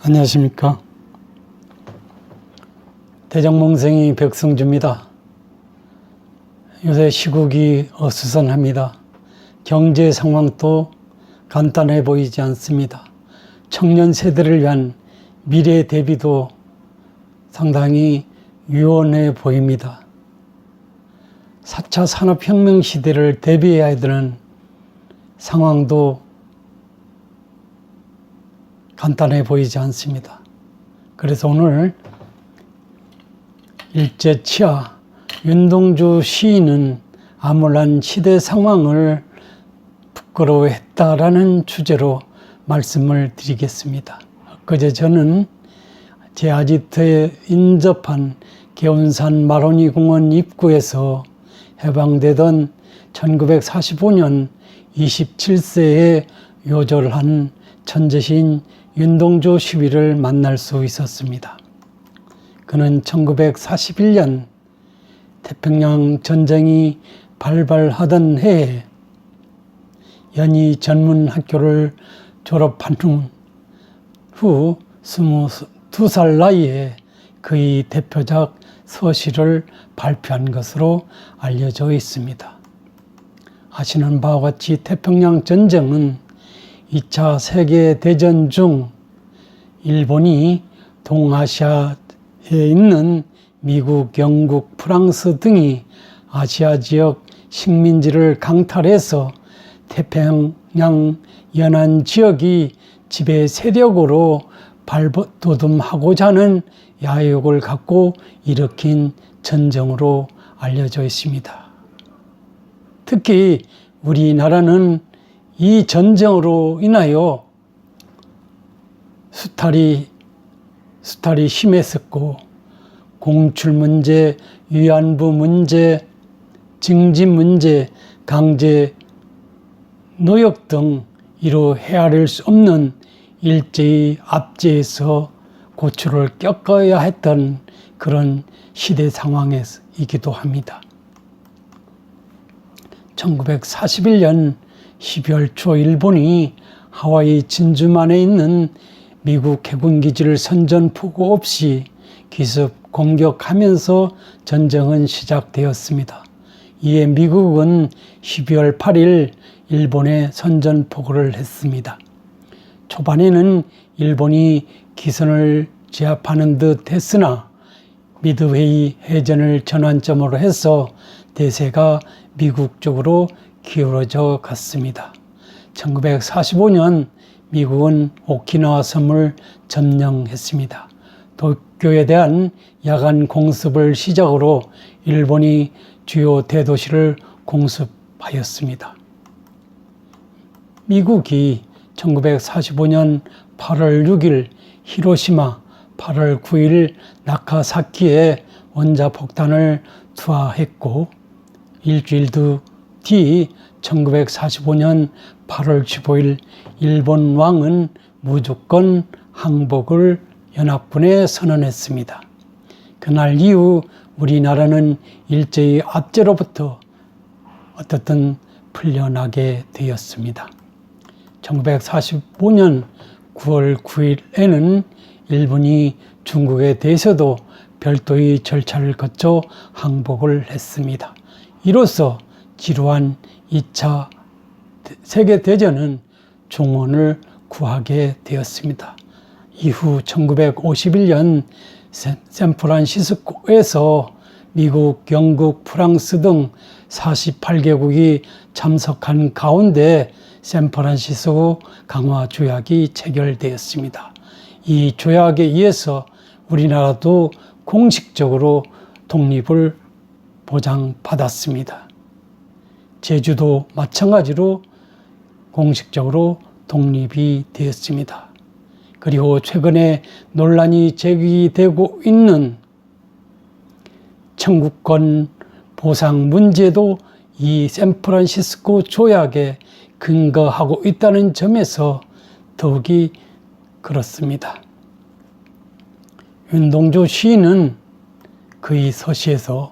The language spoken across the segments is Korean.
안녕하십니까. 대장몽생이 백성주입니다. 요새 시국이 어수선합니다. 경제 상황도 간단해 보이지 않습니다. 청년 세대를 위한 미래 대비도 상당히 유연해 보입니다. 4차 산업혁명 시대를 대비해야 되는 상황도 간단해 보이지 않습니다. 그래서 오늘 일제 치하 윤동주 시인은 암울한 시대 상황을 부끄러워했다라는 주제로 말씀을 드리겠습니다. 그제 저는 제 아지트에 인접한 개운산 마로니 공원 입구에서 해방되던 1945년 27세에 요절한 천재시인 윤동주 시위를 만날 수 있었습니다. 그는 1941년 태평양 전쟁이 발발하던 해에 연희 전문학교를 졸업한 후 22살 나이에 그의 대표작 서시를 발표한 것으로 알려져 있습니다. 아시는 바와 같이 태평양 전쟁은 2차 세계대전 중 일본이 동아시아에 있는 미국, 영국, 프랑스 등이 아시아 지역 식민지를 강탈해서 태평양 연안 지역이 지배 세력으로 발돋움하고자 하는 야욕을 갖고 일으킨 전쟁으로 알려져 있습니다. 특히 우리나라는 이 전쟁으로 인하여 수탈이 심했었고, 공출 문제, 위안부 문제, 징집 문제, 강제 노역 등 이루 헤아릴 수 없는 일제의 압제에서 고초를 겪어야 했던 그런 시대 상황이기도 합니다. 1941년 12월 초 일본이 하와이 진주만에 있는 미국 해군기지를 선전포고 없이 기습 공격하면서 전쟁은 시작되었습니다. 이에 미국은 12월 8일 일본에 선전포고를 했습니다. 초반에는 일본이 기선을 제압하는 듯 했으나 미드웨이 해전을 전환점으로 해서 대세가 미국 쪽으로 기울어져 갔습니다. 1945년 미국은 오키나와 섬을 점령했습니다. 도쿄에 대한 야간 공습을 시작으로 일본이 주요 대도시를 공습하였습니다. 미국이 1945년 8월 6일 히로시마, 8월 9일 나카사키에 원자폭탄을 투하했고, 일주일 뒤 1945년 8월 15일 일본 왕은 무조건 항복을 연합군에 선언했습니다. 그날 이후 우리나라는 일제의 압제로부터 어떻든 풀려나게 되었습니다. 1945년 9월 9일에는 일본이 중국에 대해서도 별도의 절차를 거쳐 항복을 했습니다. 이로써 지루한 2차 세계대전은 종언을 구하게 되었습니다. 이후 1951년 샌프란시스코에서 미국, 영국, 프랑스 등 48개국이 참석한 가운데 샌프란시스코 강화 조약이 체결되었습니다. 이 조약에 의해서 우리나라도 공식적으로 독립을 보장받았습니다. 제주도 마찬가지로 공식적으로 독립이 되었습니다. 그리고 최근에 논란이 제기되고 있는 청구권 보상 문제도 이 샌프란시스코 조약에 근거하고 있다는 점에서 더욱이 그렇습니다. 윤동주 시인은 그의 서시에서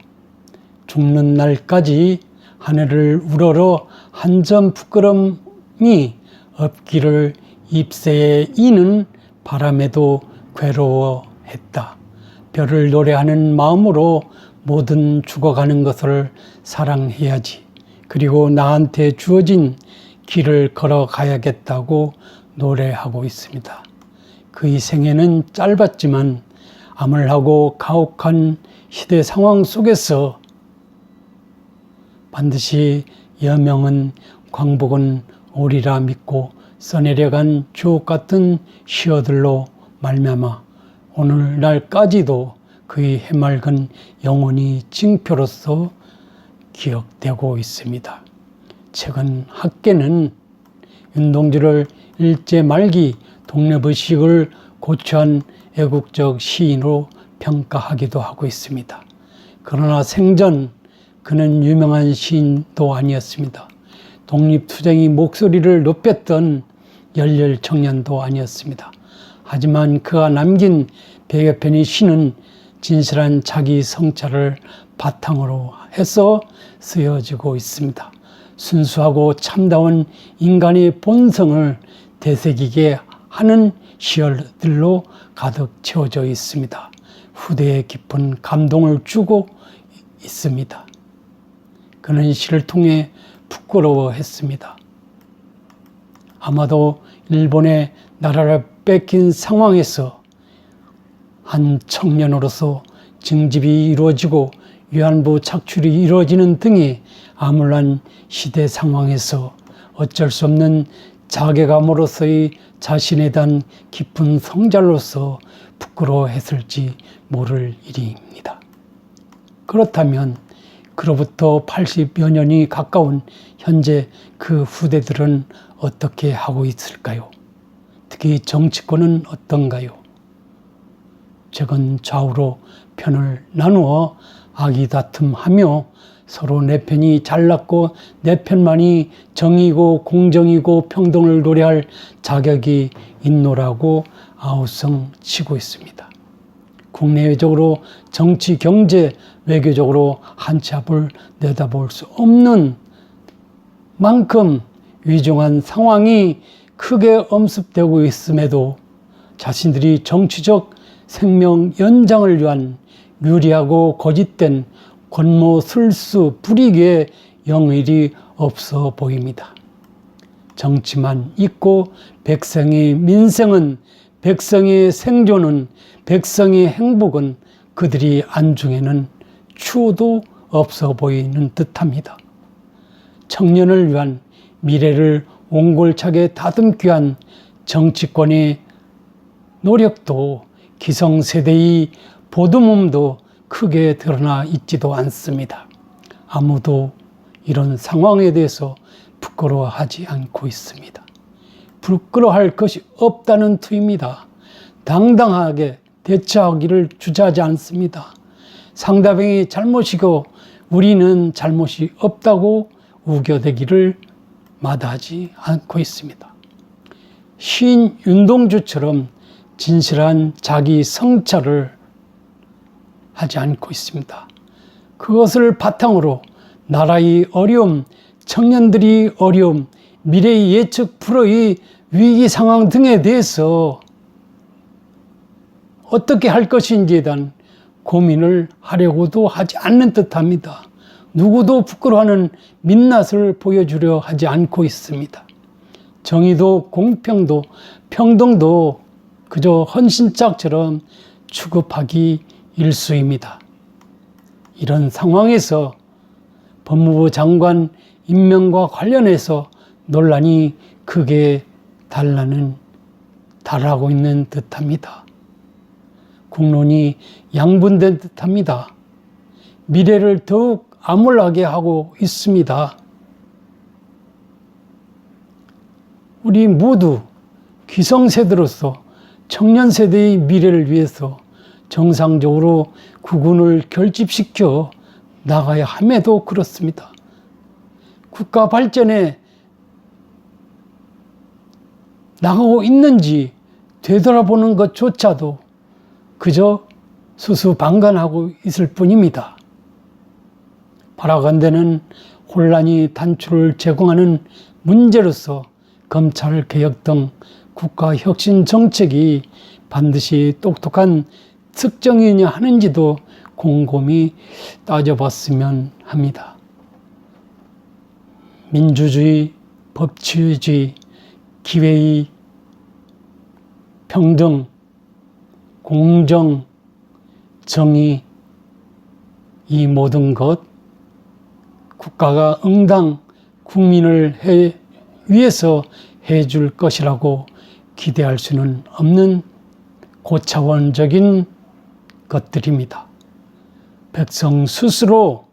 죽는 날까지 하늘을 우러러 한 점 부끄럼이 없기를 입새에 이는 바람에도 괴로워했다. 별을 노래하는 마음으로 모든 죽어가는 것을 사랑해야지. 그리고 나한테 주어진 길을 걸어가야겠다고 노래하고 있습니다. 그의 생애는 짧았지만 암울하고 가혹한 시대 상황 속에서 반드시 여명은 광복은 오리라 믿고 써내려간 주옥 같은 시어들로 말미암아 오늘날까지도 그의 해맑은 영혼이 징표로서 기억되고 있습니다. 최근 학계는 윤동주를 일제 말기 독립의식을 고취한 애국적 시인으로 평가하기도 하고 있습니다. 그러나 생전 그는 유명한 시인도 아니었습니다. 독립투쟁의 목소리를 높였던 열렬 청년도 아니었습니다. 하지만 그가 남긴 100여 편의 시는 진실한 자기 성찰을 바탕으로 해서 쓰여지고 있습니다. 순수하고 참다운 인간의 본성을 되새기게 하는 시어들로 가득 채워져 있습니다. 후대에 깊은 감동을 주고 있습니다. 그는 시를 통해 부끄러워했습니다. 아마도 일본의 나라를 뺏긴 상황에서 한 청년으로서 징집이 이루어지고 위안부 착출이 이루어지는 등의 암울한 시대 상황에서 어쩔 수 없는 자괴감으로서의 자신에 대한 깊은 성찰로서 부끄러워했을지 모를 일입니다. 그렇다면 그로부터 80여 년이 가까운 현재 그 후대들은 어떻게 하고 있을까요? 특히 정치권은 어떤가요? 최근 좌우로 편을 나누어 아기다툼하며 서로 내 편이 잘났고 내 편만이 정의고 공정이고 평등을 노래할 자격이 있노라고 아우성치고 있습니다. 국내외적으로 정치, 경제, 외교적으로 한 치 앞을 내다볼 수 없는 만큼 위중한 상황이 크게 엄습되고 있음에도 자신들이 정치적 생명 연장을 위한 유리하고 거짓된 권모술수 불이기에 영일이 없어 보입니다. 정치만 있고 백성의 민생은, 백성의 생존은, 백성의 행복은 그들이 안중에는 추호도 없어 보이는 듯합니다. 청년을 위한 미래를 옹골차게 다듬기 위한 정치권의 노력도 기성세대의 보듬음도 크게 드러나 있지도 않습니다. 아무도 이런 상황에 대해서 부끄러워하지 않고 있습니다. 부끄러워할 것이 없다는 투입니다. 당당하게 대처하기를 주저하지 않습니다. 상대방이 잘못이고 우리는 잘못이 없다고 우겨대기를 마다하지 않고 있습니다. 시인 윤동주처럼 진실한 자기 성찰을 하지 않고 있습니다. 그것을 바탕으로 나라의 어려움, 청년들의 어려움, 미래의 예측 불허의 위기 상황 등에 대해서 어떻게 할 것인지에 대한 고민을 하려고도 하지 않는 듯합니다. 누구도 부끄러워하는 민낯을 보여주려 하지 않고 있습니다. 정의도 공평도 평등도 그저 헌신짝처럼 취급하기 일쑤입니다. 이런 상황에서 법무부 장관 임명과 관련해서 논란이 크게 달하고 있는 듯합니다. 국론이 양분된 듯합니다. 미래를 더욱 암울하게 하고 있습니다. 우리 모두 기성세대로서 청년세대의 미래를 위해서 정상적으로 국군을 결집시켜 나가야 함에도 그렇습니다. 국가 발전에 나가고 있는지 되돌아보는 것조차도 그저 수수방관하고 있을 뿐입니다. 바라건대는 혼란이 단초를 제공하는 문제로서 검찰개혁 등 국가 혁신 정책이 반드시 똑똑한 특정이냐 하는지도 곰곰이 따져봤으면 합니다. 민주주의, 법치주의, 기회의 평등, 공정, 정의, 이 모든 것 국가가 응당 국민을 위해서 해줄 것이라고 기대할 수는 없는 고차원적인 것들입니다. 백성 스스로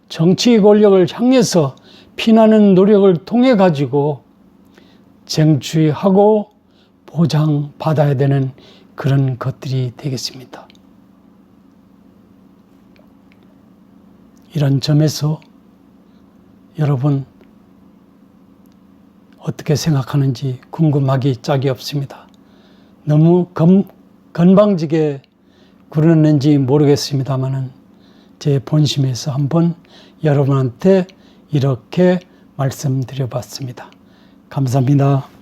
정치 권력을 향해서 피나는 노력을 통해 가지고 쟁취하고 보장받아야 되는 그런 것들이 되겠습니다. 이런 점에서 여러분 어떻게 생각하는지 궁금하기 짝이 없습니다. 너무 건방지게 굴었는지 모르겠습니다만은 제 본심에서 한번 여러분한테 이렇게 말씀드려봤습니다. 감사합니다.